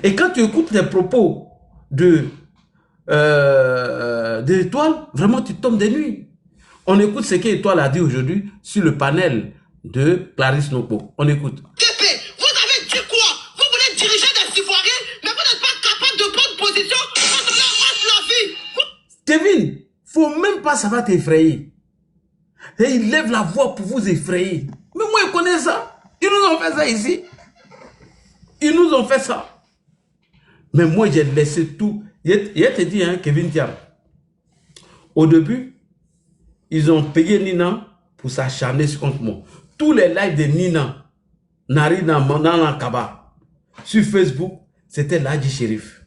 Et quand tu écoutes les propos d'Étoile, vraiment tu tombes des nuits. On écoute ce qu'Étoile a dit aujourd'hui sur le panel de Clarisse Nopo. On écoute. TP, vous avez dit quoi? Vous voulez diriger des Ivoiriens, mais vous n'êtes pas capable de prendre position contre leur la vie. Kevin, faut même pas, ça va t'effrayer. Et il lève la voix pour vous effrayer. Mais moi, je connais ça. Ils nous ont fait ça ici. Ils nous ont fait ça. Mais moi, j'ai laissé tout. Je te dis, hein, Kevin Thiam, au début, ils ont payé Nina pour s'acharner contre moi. Tous les lives de Nina, Narina, Nana Kaba, sur Facebook, c'était Ladji Shérif.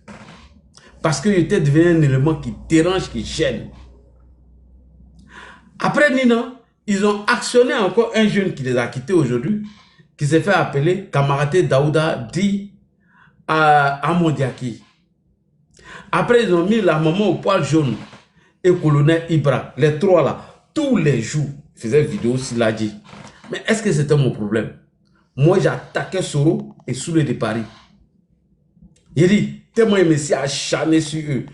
Parce qu'il était devenu un élément qui dérange, qui gêne. Après Nina, ils ont actionné encore un jeune qui les a quittés aujourd'hui, qui s'est fait appeler Kamaraté Daouda dit à Mondiaki. Après, ils ont mis la maman au poil jaune et colonel Ibra, les trois là, tous les jours, ils faisaient vidéo sur Ladji. Mais est-ce que c'était mon problème? Moi, j'attaquais Soro et Soulé de Paris. Il dit, tellement il s'est acharné sur eux,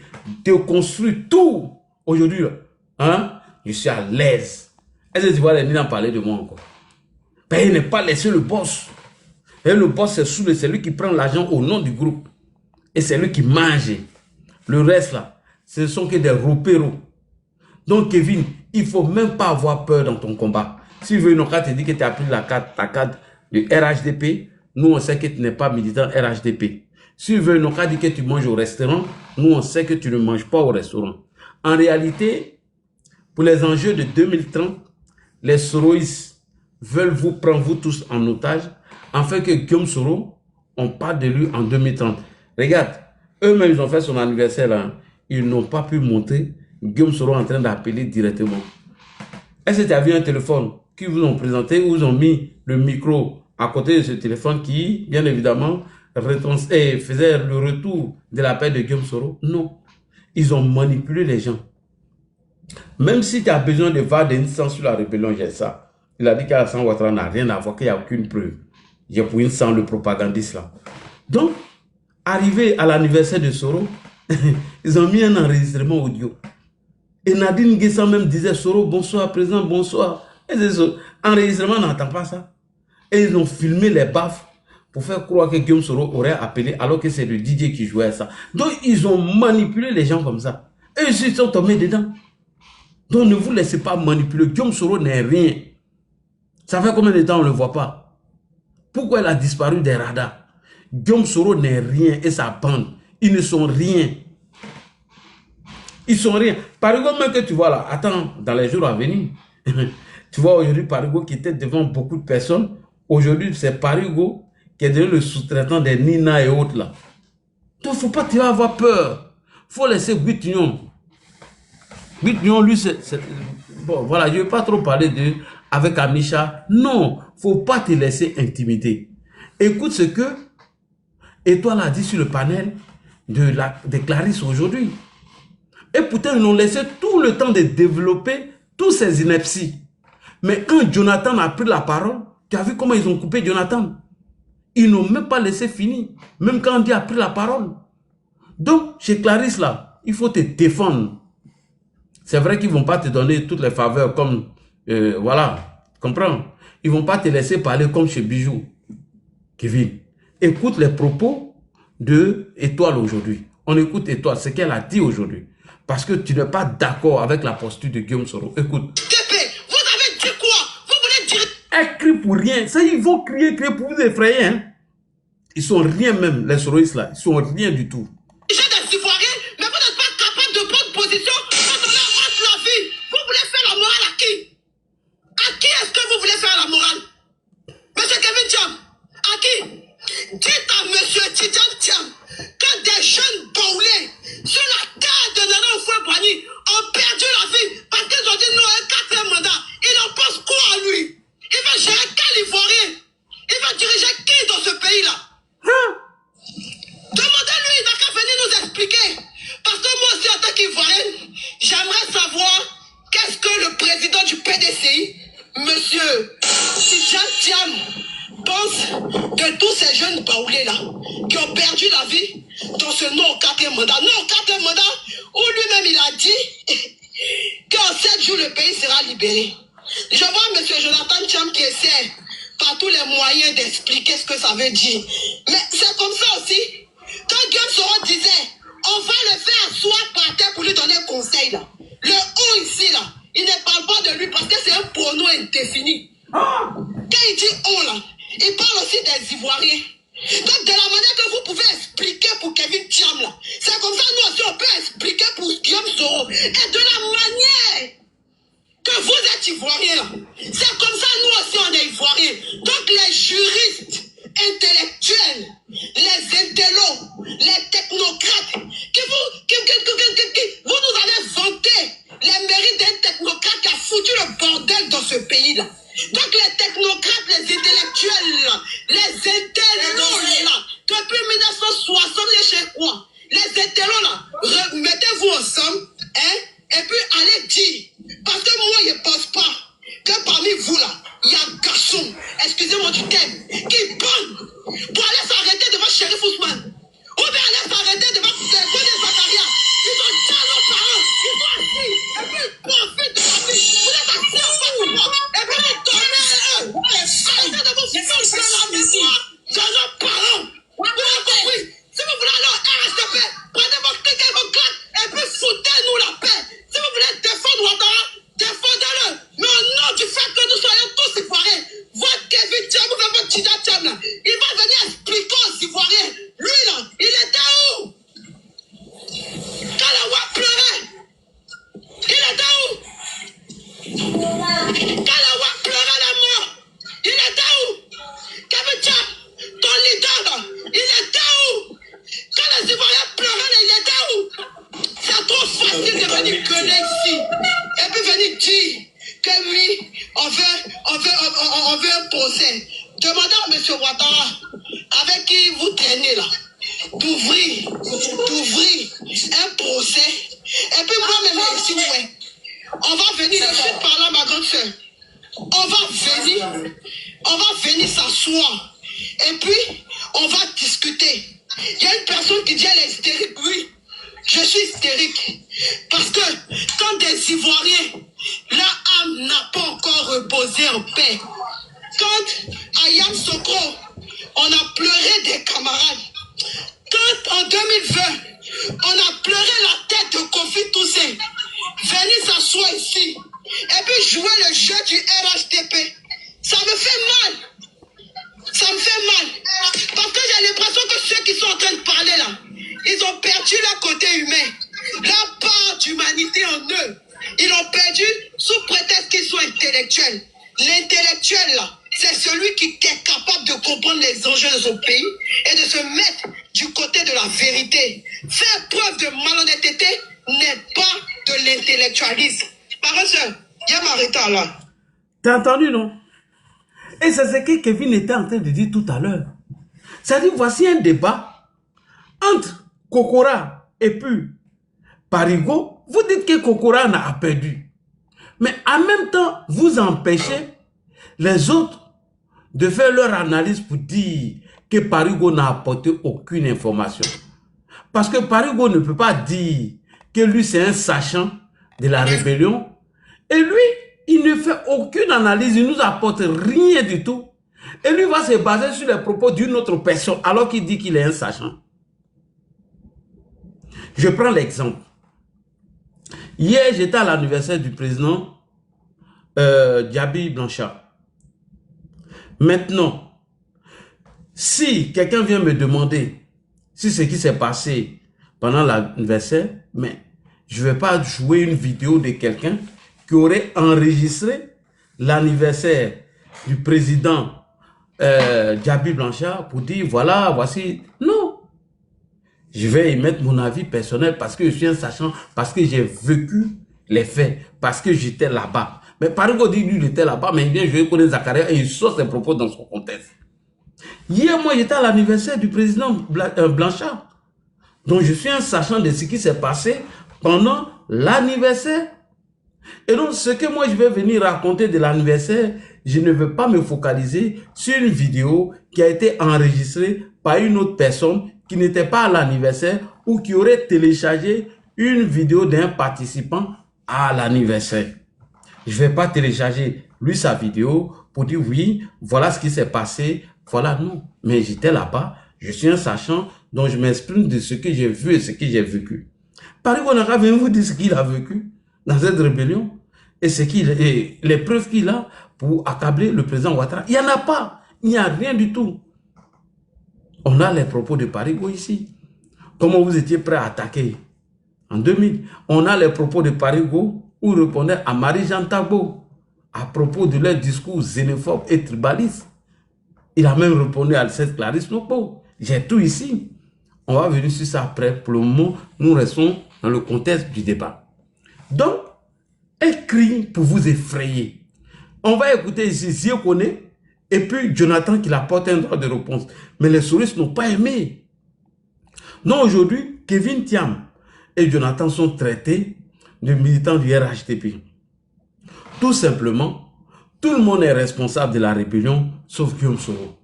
de construire tout. Aujourd'hui, hein, je suis à l'aise. Est-ce que tu vois les Nina parler de moi encore? Ben, il n'est pas laissé le boss. Et le boss, c'est lui qui prend l'argent au nom du groupe. Et c'est lui qui mange. Le reste là, ce sont que des repéros. Donc Kevin, il ne faut même pas avoir peur dans ton combat. Si Venoka te dit que tu as pris ta carte de RHDP, nous on sait que tu n'es pas militant RHDP. Si Venoka dit que tu manges au restaurant, nous on sait que tu ne manges pas au restaurant. En réalité, pour les enjeux de 2030, les Soroïs veulent vous prendre vous tous en otage, afin que Guillaume Soro, on parle de lui en 2030. Regarde, eux-mêmes ils ont fait son anniversaire là, ils n'ont pas pu montrer Guillaume Soro en train d'appeler directement. Est-ce que tu as vu un téléphone qui vous ont présenté, où ils ont mis le micro à côté de ce téléphone qui, bien évidemment, faisait le retour de l'appel de Guillaume Soro? Non. Ils ont manipulé les gens. Même si tu as besoin de voir des instances sur la rébellion, j'ai ça. Il a dit qu'Alassane Ouattara n'a rien à voir, qu'il n'y a aucune preuve. J'ai pour une sans le propagandiste là. Donc, arrivé à l'anniversaire de Soro, ils ont mis un enregistrement audio. Et Nadine Guessan même disait, Soro, bonsoir, président, bonsoir. Et enregistrement n'entend pas ça. Et ils ont filmé les baffes pour faire croire que Guillaume Soro aurait appelé alors que c'est le DJ qui jouait ça. Donc, ils ont manipulé les gens comme ça. Et ils sont tombés dedans. Donc, ne vous laissez pas manipuler. Guillaume Soro n'est rien. Ça fait combien de temps on ne le voit pas? Pourquoi elle a disparu des radars? Guillaume Soro n'est rien et sa bande. Ils ne sont rien. Ils sont rien. Parigo même que tu vois là, attends, dans les jours à venir, tu vois aujourd'hui Parigo qui était devant beaucoup de personnes. Aujourd'hui, c'est Parigo qui est devenu le sous-traitant des Nina et autres là. Donc, il ne faut pas avoir peur. Il faut laisser 8 millions. 8 millions, lui, c'est... Bon, voilà, je ne vais pas trop parler avec Amisha. Non, il ne faut pas te laisser intimider. Écoute ce que Étoile a dit sur le panel de Clarisse aujourd'hui. Et pourtant, ils ont laissé tout le temps de développer tous ces inepties. Mais quand Jonathan a pris la parole, tu as vu comment ils ont coupé Jonathan? Ils n'ont même pas laissé finir. Même quand Andy a pris la parole. Donc, chez Clarisse, là, il faut te défendre. C'est vrai qu'ils ne vont pas te donner toutes les faveurs comme... voilà, comprends? Ils ne vont pas te laisser parler comme chez Bijou. Kevin, écoute les propos de Étoile aujourd'hui. On écoute Étoile, ce qu'elle a dit aujourd'hui. Parce que tu n'es pas d'accord avec la posture de Guillaume Soro. Écoute. Vous avez dit quoi? Vous voulez dire... Elle crie pour rien. Ça, ils vont crier pour vous effrayer. Hein? Ils sont rien même, les Soroïstes là. Ils sont rien du tout. J'ai des Ivoiriens, mais vous n'êtes pas capable de prendre position quand on est entre la vie. Vous voulez faire la morale à qui? À qui est-ce que vous voulez faire la morale? Monsieur Kevin Thiam, à qui? Dites à monsieur Tidjane Thiam que des jeunes baoulés sur la terre de Nana Oufoué-Boigny ont perdu la vie parce qu'ils ont dit non à un 4e mandat. Il en pense quoi à lui? Il va gérer quel Ivoirien? Il va diriger qui dans ce pays-là? Demandez-lui, il n'a qu'à venir nous expliquer. Parce que moi aussi, en tant qu'Ivoirienne, j'aimerais savoir qu'est-ce que le président du PDCI, monsieur Tidjane Thiam, pense de tous ces jeunes baoulés-là qui ont perdu la vie dans ce non au 4e mandat. Non au 4e mandat où lui-même il a dit qu'en 7 jours le pays sera libéré. Je vois M. Jonathan Thiam qui essaie par tous les moyens d'expliquer ce que ça veut dire. Mais c'est comme ça aussi. Quand Guillaume Soro disait on va le faire asseoir par terre pour lui donner un conseil là. Le on ici là, il ne parle pas de lui parce que c'est un pronom indéfini. Quand il dit on là, il parle aussi des Ivoiriens. Donc de la manière que vous pouvez expliquer pour Kevin Thiam là, c'est comme ça nous aussi on peut expliquer pour Guillaume Soro. Et de la manière que vous êtes Ivoiriens là, c'est comme ça nous aussi on est Ivoiriens. Donc les juristes intellectuels, les intellos, les technocrates, vous nous allez vanter les mérites d'un technocrate qui a foutu le bordel dans ce pays là. Donc les technocrates, les intellectuels là, les intellos là, depuis 1960, les chez quoi? Les intellos là, mettez-vous ensemble, hein, et puis allez dire, parce que moi je ne pense pas que parmi vous là, il y a un garçon, excusez-moi du thème, qui bonne pour aller s'arrêter devant Shérif Ousmane, ou bien aller s'arrêter devant Bonnet Zakaria. Ils ont déjà nos parents, ils sont assis, et puis ils profitent de la vie. Vous êtes assis en face de moi, et puis vous donnez à eux. Arrêtez de vous faire la mémoire. Je Tcham, là, il va venir expliquer aux Ivoiriens. Lui, là, il était où? Quand la Ouad pleurait, il était où? Quand la Ouad pleurait la mort, il était où? Kevin Tcham, ton leader, là, il était où? Quand les Ivoiriens pleuraient, là, il était où? C'est trop facile de venir gueuler ici. Et puis venir dire que oui, on veut un procès. Demandez à M. Ouattara, avec qui vous traînez là, d'ouvrir un procès. Et puis moi-même ici, ouais, on va venir, je suis par là, ma grande soeur. On va venir s'asseoir. Et puis, on va discuter. Il y a une personne qui dit elle est hystérique, oui. Je suis hystérique. Parce que quand des Ivoiriens, leur âme n'a pas encore reposé en paix. Quand à Yamoussoukro, on a pleuré des camarades. Quand en 2020, on a pleuré la tête de Kofi Toussaint. Venez s'asseoir ici. Et puis jouer le jeu du RHDP. Ça me fait mal. Ça me fait mal. Parce que j'ai l'impression que ceux qui sont en train de parler là, ils ont perdu leur côté humain, leur part d'humanité en eux. Ils l'ont perdu sous prétexte qu'ils sont intellectuels. L'intellectuel là, c'est celui qui est capable de comprendre les enjeux de son pays et de se mettre du côté de la vérité. Faire preuve de malhonnêteté n'est pas de l'intellectualisme. Par exemple, il y a Marita là. T'as entendu, non? Et c'est ce que Kevin était en train de dire tout à l'heure. C'est-à-dire, voici un débat entre Kokora et puis Parigo. Vous dites que Kokora n'a perdu. Mais en même temps, vous empêchez les autres de faire leur analyse pour dire que Parigo n'a apporté aucune information. Parce que Parigo ne peut pas dire que lui c'est un sachant de la rébellion. Et lui, il ne fait aucune analyse, il ne nous apporte rien du tout. Et lui va se baser sur les propos d'une autre personne alors qu'il dit qu'il est un sachant. Je prends l'exemple. Hier, j'étais à l'anniversaire du président Djabi Blanchard. Maintenant, si quelqu'un vient me demander si ce qui s'est passé pendant l'anniversaire, mais je ne vais pas jouer une vidéo de quelqu'un qui aurait enregistré l'anniversaire du président Djabi Blanchard pour dire voilà, voici. Non. Je vais y mettre mon avis personnel parce que je suis un sachant, parce que j'ai vécu les faits, parce que j'étais là-bas. Mais Parigo dit lui, il était là-bas, mais il vient jouer contre Zakaria et il sort ses propos dans son contexte. Hier, moi, j'étais à l'anniversaire du président Blanchard. Donc, je suis un sachant de ce qui s'est passé pendant l'anniversaire. Et donc, ce que moi, je vais venir raconter de l'anniversaire, je ne veux pas me focaliser sur une vidéo qui a été enregistrée par une autre personne qui n'était pas à l'anniversaire ou qui aurait téléchargé une vidéo d'un participant à l'anniversaire. Je ne vais pas télécharger lui sa vidéo pour dire oui, voilà ce qui s'est passé, voilà non. Mais j'étais là-bas, je suis un sachant, donc je m'exprime de ce que j'ai vu et ce que j'ai vécu. Parigo n'a qu'à venir vous dire ce qu'il a vécu dans cette rébellion et les preuves qu'il a pour accabler le président Ouattara. Il n'y en a pas, il n'y a rien du tout. On a les propos de Parigo ici. Comment vous étiez prêt à attaquer en 2000. On a les propos de Parigo où il répondait à Marie-Jeanne Tagbo à propos de leur discours xénophobe et tribaliste. Il a même répondu à cette Clarisse Nopo. J'ai tout ici. On va venir sur ça après. Pour le moment, nous restons dans le contexte du débat. Donc, écrit pour vous effrayer. On va écouter ici Ziekone et puis Jonathan qui apporte un droit de réponse. Mais les souristes n'ont pas aimé. Non, aujourd'hui, Kevin Thiam et Jonathan sont traités de militants du RHDP. Tout simplement, tout le monde est responsable de la rébellion, sauf Guillaume Soro.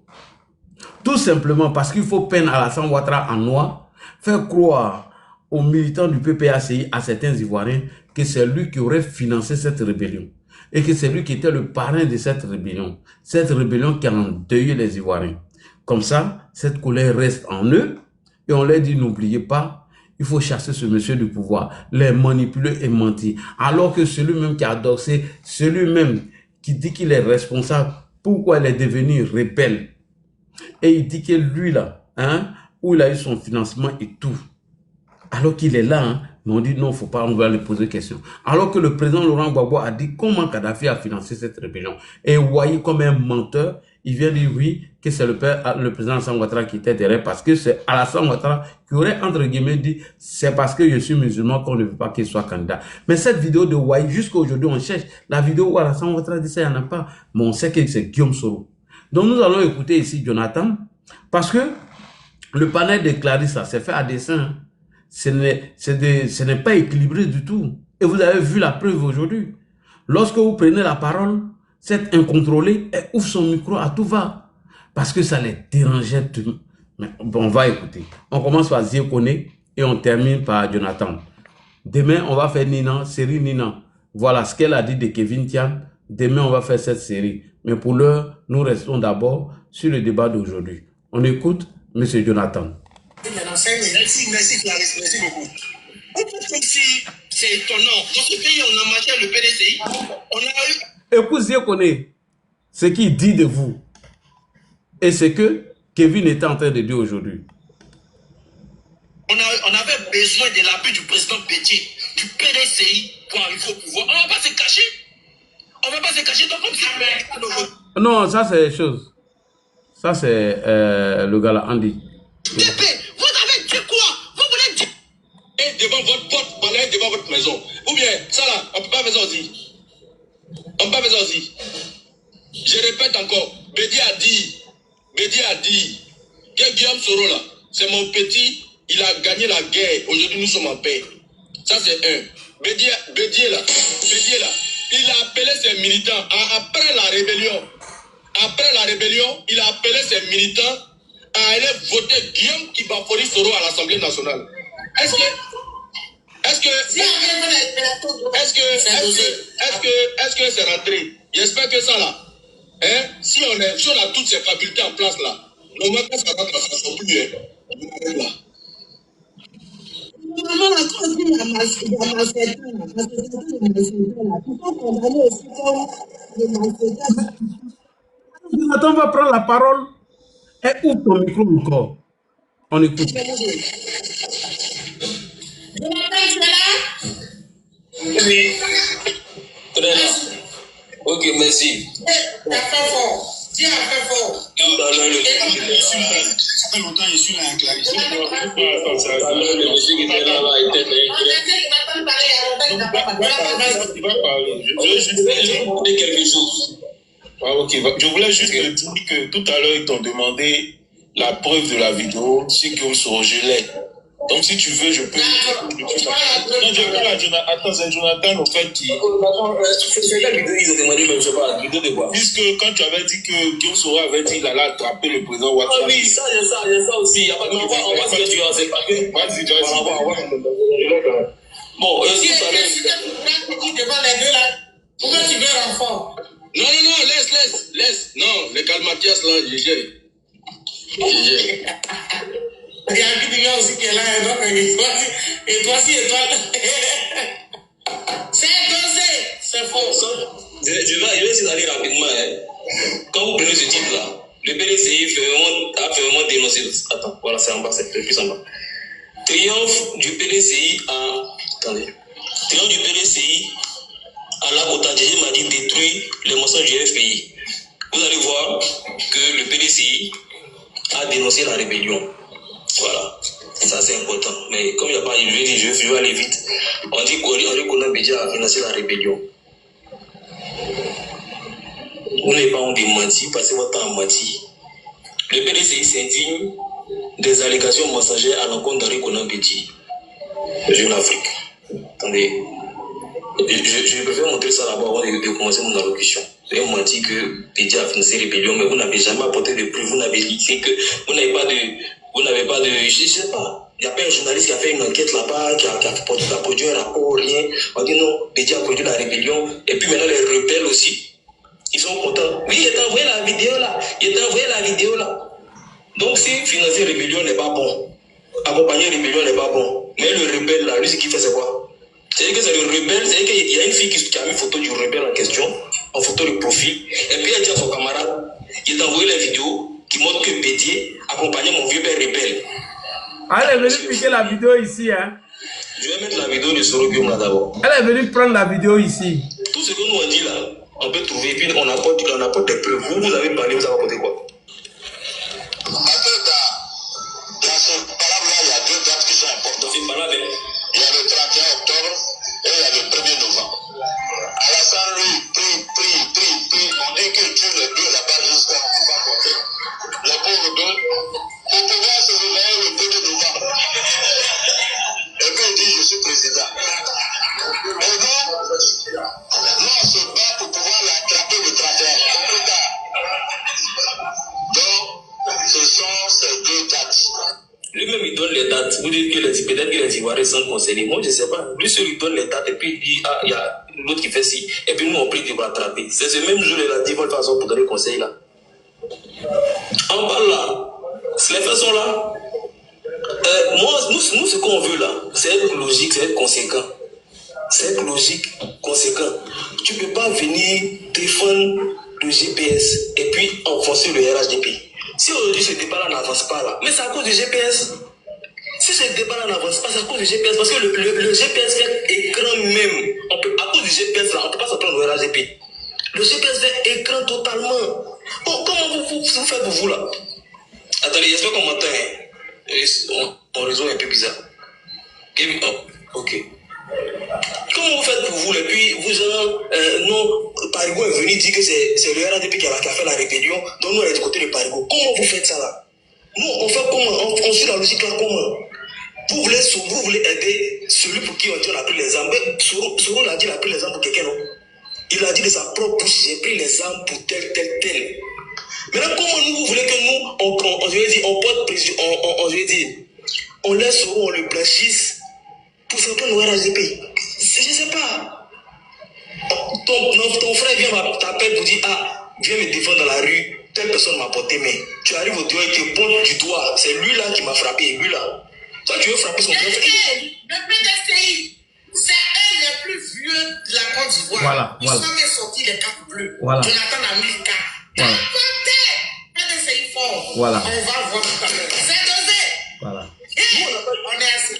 Tout simplement parce qu'il faut peindre Alassane Ouattara en noir, faire croire aux militants du PPACI, à certains Ivoiriens, que c'est lui qui aurait financé cette rébellion. Et que c'est lui qui était le parrain de cette rébellion. Cette rébellion qui a endeuillé les Ivoiriens. Comme ça, cette colère reste en eux. Et on leur dit, n'oubliez pas, il faut chasser ce monsieur du pouvoir, les manipuler et mentir. Alors que celui-même qui a doxé, celui-même qui dit qu'il est responsable, pourquoi il est devenu rebelle? Et il dit que lui là, hein, où il a eu son financement et tout. Alors qu'il est là, hein, mais on dit non, faut pas, on va lui poser question. Alors que le président Laurent Gbagbo a dit comment Kadhafi a financé cette rébellion. Et vous voyez comme un menteur, il vient dire oui, que c'est le président Alassane Ouattara qui était derrière, parce que c'est Alassane Ouattara qui aurait entre guillemets dit c'est parce que je suis musulman qu'on ne veut pas qu'il soit candidat. Mais cette vidéo de Wai, jusqu'à aujourd'hui, on cherche la vidéo où Alassane Ouattara dit ça, il n'y en a pas. Mais on sait que c'est Guillaume Soro. Donc nous allons écouter ici Jonathan, parce que le panel de Clarisse, ça c'est fait à dessein. Hein. Ce n'est pas équilibré du tout. Et vous avez vu la preuve aujourd'hui. Lorsque vous prenez la parole, cette incontrôlée, elle ouvre son micro à tout va. Parce que ça les dérangeait tout. Mais bon, on va écouter. On commence par Zie Koné et on termine par Jonathan. Demain, on va faire Nina, série Nina. Voilà ce qu'elle a dit de Kevin Tian. Demain, on va faire cette série. Mais pour l'heure, nous restons d'abord sur le débat d'aujourd'hui. On écoute M. Jonathan. Merci Clarisse, merci beaucoup. Si c'est étonnant, dans ce pays, on a marché le PDCI, on a eu... Écoute, Zie Koné, ce qu'il dit de vous, et ce que Kevin était en train de dire aujourd'hui. On avait besoin de l'appui du président Bédié, du PDCI, pour arriver au pouvoir. On ne va pas se cacher. On ne va pas se cacher, donc comme si... Non, ça c'est chose. Ça c'est le gars là, Andy. Vous avez dit quoi? Vous voulez dire? Et devant votre porte, balai devant votre maison. Ou bien, ça là, on ne peut pas faire ça aussi. On ne peut pas faire ça aussi. Je répète encore, Bédié a dit que Guillaume Soro là, c'est mon petit, il a gagné la guerre. Aujourd'hui, nous sommes en paix. Ça c'est un. Bédié là, il a appelé ses militants après la rébellion. Après la rébellion, il a appelé ses militants à aller voter Guillaume Kibafori Soro à l'Assemblée nationale. Est-ce que c'est rentré? J'espère que ça là, hein, si on a toutes ces facultés en place là, normalement ça va passer plus. Hein. Jonathan va prendre la parole et ouvre ton micro encore. On écoute. Oui. Très bien. Ok, merci. Dis à fait fort. Ça fait longtemps que je suis là, Clarisse. Le monsieur qui était là a été Il va parler. Je voulais juste demander quelque chose. Ah, ok. Je voulais juste te dire que tout à l'heure, ils t'ont demandé la preuve de la vidéo. Si Guillaume Soro, je l'ai. Donc, si tu veux, je peux. Non, je veux la Jonathan. Attends, c'est Jonathan, en fait, qui. C'est la vidéo, ils ont demandé, mais je sais pas, la vidéo de quoi? Puisque quand tu avais dit que Guillaume Soro avait dit qu'il allait attraper le président Ouattara. Ah oui, ça, il y a ça aussi. Il n'y a pas de problème. On va se dire, c'est pas que. Vas-y, vas-y. Bon, Si tu devant les deux là, pourquoi tu veux l'enfant? Non, laisse. Non, les Mathias là, je gère. Il y a un petit gars aussi qui est là, et toi aussi, c'est dosé, c'est faux. Je vais essayer d'aller rapidement. Hein. Quand vous prenez ce titre-là, le PDCI a vraiment dénoncé. Attends, voilà, c'est en bas, c'est plus en bas. Triomphe du PDCI à la Kotadji m'a dit détruire les mensonges du FPI. Vous allez voir que le PDCI a dénoncé la rébellion. Voilà, ça c'est important. Mais comme il n'y a pas, je vais aller vite. On dit qu'on a déjà financé la rébellion. Vous n'avez pas honte de mentir, passez votre temps à mentir. Le PDCI s'indigne des allégations mensongères à l'encontre d'Henri Konan Bédié, le jeune Afrique. Attendez, je préfère montrer ça là-bas avant de commencer mon allocution. Vous avez menti que Bédié a financé la rébellion, mais vous n'avez jamais apporté de preuves. Vous n'avez dit que vous n'avez pas de, je ne sais pas. Il n'y a pas un journaliste qui a fait une enquête là-bas, qui a produit un rapport, rien. On dit non, Bédié a produit la rébellion. Et puis maintenant, les rebelles aussi, ils sont contents. Oui, il t'a envoyé la vidéo là. Donc, si financer la rébellion n'est pas bon, accompagner la rébellion n'est pas bon, mais le rebelle là, lui, ce qu'il fait, c'est quoi? C'est-à-dire que c'est le rebelle, c'est-à-dire qu'il y a une fille qui a mis une photo du rebelle en question, en photo de profil, et puis elle dit à son camarade, il t'a envoyé la vidéo, qui montre que Bédier accompagnait mon vieux père rebelle. Elle est venue piquer la vidéo ici. Hein. Je vais mettre la vidéo de Soro Guillaume là d'abord. Elle est venue prendre la vidéo ici. Tout ce que nous on dit là, on peut trouver, puis on apporte des preuves. Vous avez parlé, vous avez apporté quoi? Dans ces paroles-là, il y a le 31 octobre et il y a le 1er novembre. Alassane, lui, prie. On dit qu'il tue les deux là-bas jusqu'à on ne peut pas compter. Les pauvres deux, pour pouvoir se réveiller le 1er novembre. Et puis il dit, je suis président. Et donc, nous on se bat pour pouvoir l'attraper le 31, au plus tard. Donc, ce sont ces deux dates. lui-même il donne les dates. Vous dites que peut-être que les Ivoiriens sont concernés. Moi je ne sais pas. Lui seul il donne les dates et puis il dit ah il y a l'autre qui fait ci. Et puis nous on prie qu'il va attraper. C'est ce même jour il a dit votre façon pour donner conseil là. En bas là, les faits sont là. Nous ce qu'on veut là, c'est être logique, c'est être conséquent. C'est être logique, conséquent. Tu ne peux pas venir défendre le GPS et puis enfoncer le RHDP. Si aujourd'hui ce débat-là n'avance pas là, mais c'est à cause du GPS. Si ce débat-là n'avance pas, c'est à cause du GPS. Parce que le GPS fait écran même. À cause du GPS là, on ne peut pas s'en prendre au RHDP. Le GPS fait écran totalement. Bon, comment vous faites pour vous là? Attendez, j'espère qu'on m'entend. Mon réseau est un peu bizarre. Ok. Comment vous faites pour vous? Et puis vous non, Parigo est venu dire que c'est le RHDP qui a fait la rébellion, donc nous on est du côté de Parigo. Comment vous faites ça là? Nous on fait comment? On suit la logique là comment? Vous voulez aider celui pour qui on a pris les armes. Soro l'a dit, il a pris les armes pour quelqu'un, non? Il a dit de sa propre bouche, j'ai pris les armes pour tel. Maintenant, comment vous voulez que nous, on porte président, on laisse Soro, on le blanchisse pour s'en prendre au RHDP? Je ne sais pas. Ton frère vient t'appeler pour dire ah, viens me défendre dans la rue, telle personne m'a porté, mais tu arrives au doigt et tu pointes du doigt, c'est lui là qui m'a frappé, lui là. Toi, tu veux frapper son frère? Le PDCI, c'est un des plus vieux de la Côte d'Ivoire. Voilà. Ils sont sortis les cartes bleues. Voilà. Jonathan a mis le cas. Voilà. PDCI fort. Voilà. On va voir tout à l'heure. C'est dosé. Voilà. On est assez.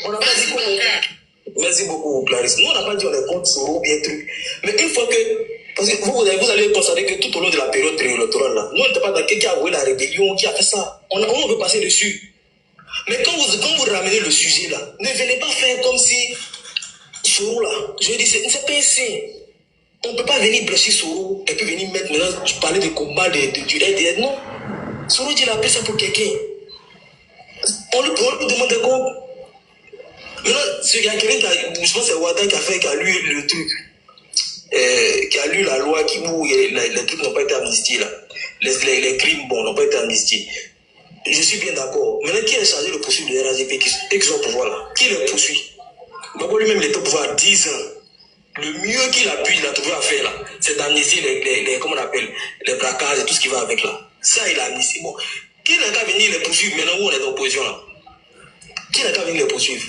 On n'a pas dit qu'on Merci beaucoup, Clarisse. Nous, on n'a pas dit on est contre Soro, bien truc. Mais une fois que. Parce que vous allez constater que tout au long de la période préélectorale, là, nous, on n'était pas dans quelqu'un qui a voué la rébellion, qui a fait ça. On veut passer dessus. Mais quand vous ramenez le sujet là, ne venez pas faire comme si Soro là, je dis c'est pas un signe. On ne peut pas venir blanchir Soro et puis venir mettre maintenant, parler de combat du RDR. Non. Soro dit il a fait ça pour quelqu'un. On lui demande des comptes. Maintenant, il y a quelqu'un je pense que c'est Ouattara qui a lu le truc, qui a lu la loi où les trucs n'ont pas été amnistiés là. Les crimes n'ont pas été amnistiés. Je suis bien d'accord. Maintenant, qui est chargé de poursuivre le RHDP qui sont au pouvoir là? Qui les poursuit? Babo lui-même, il était au pouvoir 10 ans. Le mieux qu'il a trouvé à faire là, c'est d'amnistier comment on appelle, les braquages et tout ce qui va avec là. Ça, il a amnistié. Bon, qui n'a qu'à venir les poursuivre maintenant où on est en opposition là? Qui n'a qu'à venir les poursuivre?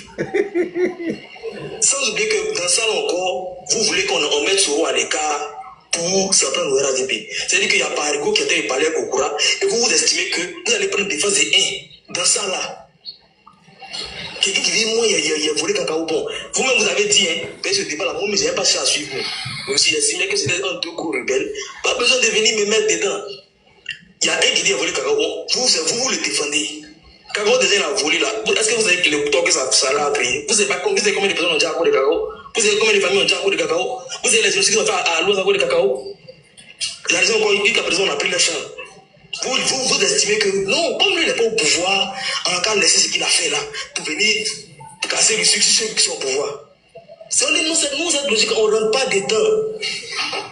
Sans oublier que dans ça encore, vous voulez qu'on mette Soro à l'écart pour s'en prendre au RHDP. C'est-à-dire qu'il y a Parigo qui était parlé à Kokura et vous estimez que vous allez prendre défense de 1 dans ça là. Quelqu'un qui dit moi il a volé cacao. Bon, vous-même vous avez dit ce débat là, moi mais je n'ai pas cherché à suivre. Mais aussi estimé que c'était un deux gros rebelles. Pas besoin de venir me mettre dedans. Il y a un qui dit volé cacao. Vous le défendez. Cacao déjà il a volé là. Est-ce que vous savez que le temps que ça l'a créé? Vous savez combien de personnes ont déjà accordé de cacao? Vous savez combien de familles ont déjà accordé de cacao? Vous savez les génocides qui ont fait à l'eau de cacao? La raison encore qu'à présent on a pris les champs. Vous estimez que non, comme lui n'est pas au pouvoir, on a qu'à laisser ce qu'il a fait là pour venir casser le succès ceux qui sont au pouvoir. Nous, cette logique, on ne rentre pas dedans.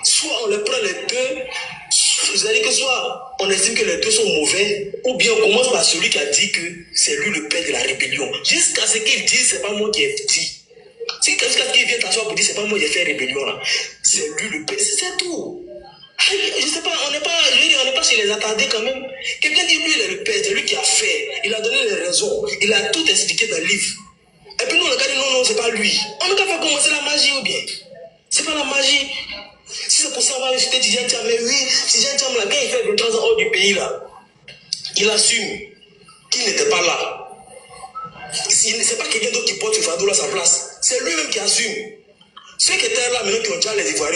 Soit on les prend les deux, c'est-à-dire que soit on estime que les deux sont mauvais, ou bien on commence par celui qui a dit que c'est lui le père de la rébellion. Jusqu'à ce qu'il dise, c'est pas moi qui ai dit. Jusqu'à ce qu'il vienne t'asseoir pour dire, c'est pas moi qui ai fait rébellion là. C'est lui le père, c'est tout. Je sais pas, on n'est pas chez les attardés quand même. Quelqu'un dit lui il est le père, c'est lui qui a fait, il a donné les raisons, il a tout expliqué dans le livre. Et puis nous on a dit non, c'est pas lui. On a qu'à faire commencer la magie ou bien? C'est pas la magie. Si c'est pour ça, on va insulter Tidiane Thiam, mais oui, Tidiane Thiam là, quand il fait 23 ans hors du pays là, Il assume qu'il n'était pas là. C'est pas quelqu'un d'autre qui porte ce fardeau à sa place. C'est lui-même qui assume. Ceux qui étaient là, maintenant, qui ont déjà les Ivoiriens,